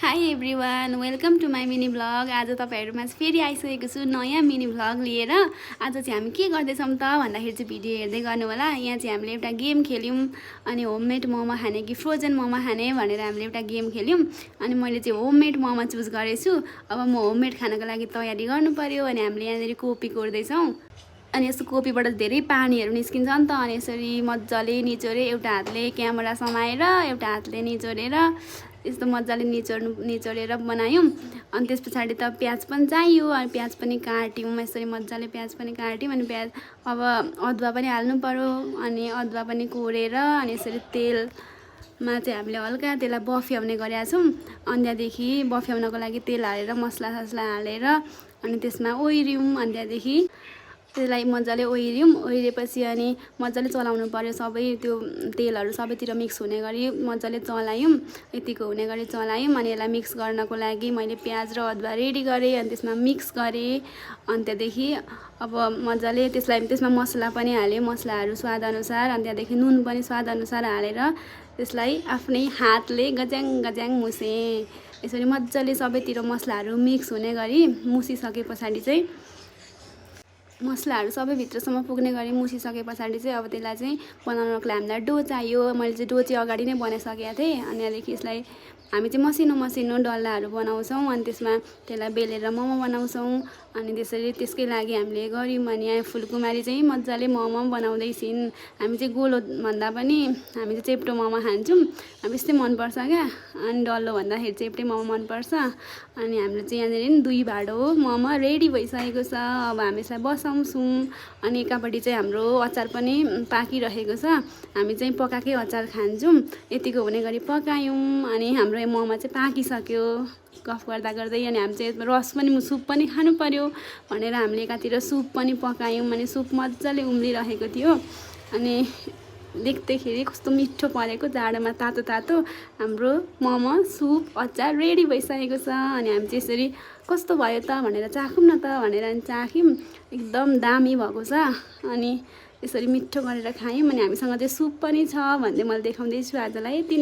High everyone, welcome to my mini vlog. आज तपाईँहरूमा फेरि आइसकेको छु नयाँ मिनी भ्लग लिएर। आज चाहिँ हामी के गर्दैछौँ त भन्दाखेरि चाहिँ भिडियो हेर्दै गर्नु होला। यहाँ चाहिँ हामीले एउटा गेम खेल्यौँ, अनि होममेड मोमो खाने कि फ्रोजन मोमो खाने भनेर हामीले एउटा गेम खेल्यौँ। अनि मैले चाहिँ होममेड मोमो चुज गरेछु। अब म होममेड खानको लागि तयारी गर्नु पर्यो। अनि हामीले यहाँनिर कोपी कोर्दैछौँ। अनि यस्तो कोपीबाट धेरै पानीहरू निस्किन्छ नि त। अनि यसरी मजाले निचोरे, एउटा हातले क्यामेरा समाएर एउटा हातले निचोरेर यस्तो मजाले निचोरेर बनायौँ। अनि त्यस पछाडि त प्याज पनि चाहियो, अनि प्याज पनि काट्यौँ। यसरी मजाले प्याज पनि काट्यौँ। अनि प्याज अब अदुवा पनि हाल्नु पर्यो। अनि अदुवा पनि कोरेर अनि यसरी तेलमा चाहिँ हामीले हल्का त्यसलाई बफ्याउने गरेका छौँ। अनि त्यहाँदेखि बफ्याउनको लागि तेल हालेर मसला हालेर अनि त्यसमा ओइर्यौँ। अनि त्यहाँदेखि त्यसलाई मजाले ओइरेपछि अनि मजाले चलाउनु पर्यो। सबै त्यो तेलहरू सबैतिर मिक्स हुने गरी मजाले चलायौँ। यतिको हुने गरी चलायौँ। अनि यसलाई मिक्स गर्नको लागि मैले प्याज र अदुवा रेडी गरेँ। अनि त्यसमा मिक्स गरेँ। अनि त्यहाँदेखि अब मजाले त्यसमा मसला पनि हालेँ, मसलाहरू स्वादअनुसार। अनि त्यहाँदेखि नुन पनि स्वादअनुसार हालेर त्यसलाई आफ्नै हातले गज्याङ मुसेँ। यसरी मजाले सबैतिर मसलाहरू मिक्स हुने गरी मुसिसके पछाडि चाहिँ मसलाहरू सबै भित्रसम्म पुग्ने गरी मुसिसके पछाडि चाहिँ अब त्यसलाई चाहिँ बनाउनको लागि हामीलाई डो चाहियो। मैले चाहिँ डो चाहिँ अगाडि नै बनाइसकेको थिएँ। अनि त्यहाँदेखि यसलाई हामी चाहिँ मसिनो डल्लाहरू बनाउँछौँ। अनि त्यसमा त्यसलाई बेलेर मोमो बनाउँछौँ। अनि त्यसकै लागि हामीले गऱ्यौँ। अनि यहाँ फुलकुमारी चाहिँ मजाले मोमो बनाउँदैछिन्। हामी चाहिँ गोलो भन्दा पनि हामी चाहिँ चेप्टो मोमो खान्छौँ। अब यस्तै मनपर्छ क्या। अनि डल्लो भन्दाखेरि चेप्टै मोमो मनपर्छ। अनि हाम्रो चाहिँ यहाँनिर 2 भाँडो मोमो रेडी भइसकेको छ। अब हामी यसलाई बसाउँछौँ। अनि एकापट्टि चाहिँ हाम्रो अचार पनि पाकिरहेको छ। हामी चाहिँ पकाएकै अचार खान्छौँ। यतिको हुने गरी पकायौँ। अनि हाम्रो मोमो चाहिँ पाकिसक्यो गफ गर्दै। अनि हामी चाहिँ रस पनि सुप पनि खानु पर्यो भनेर हामीले एकातिर सुप पनि पकायौँ। अनि सुप मजाले उम्लिरहेको थियो। अनि देख्दाखेरि कस्तो मिठो परेको, जाडोमा तातो हाम्रो मोमो सुप अचार रेडी भइसकेको छ। अनि हामी चाहिँ यसरी कस्तो भयो त भनेर चाखौँ न त भनेर अनि चाख्यौँ। एकदम दामी भएको छ। अनि यसरी मिठो गरेर खायौँ। अनि हामीसँग चाहिँ सुप पनि छ भन्दै मैले देखाउँदैछु आजलाई। यति नै।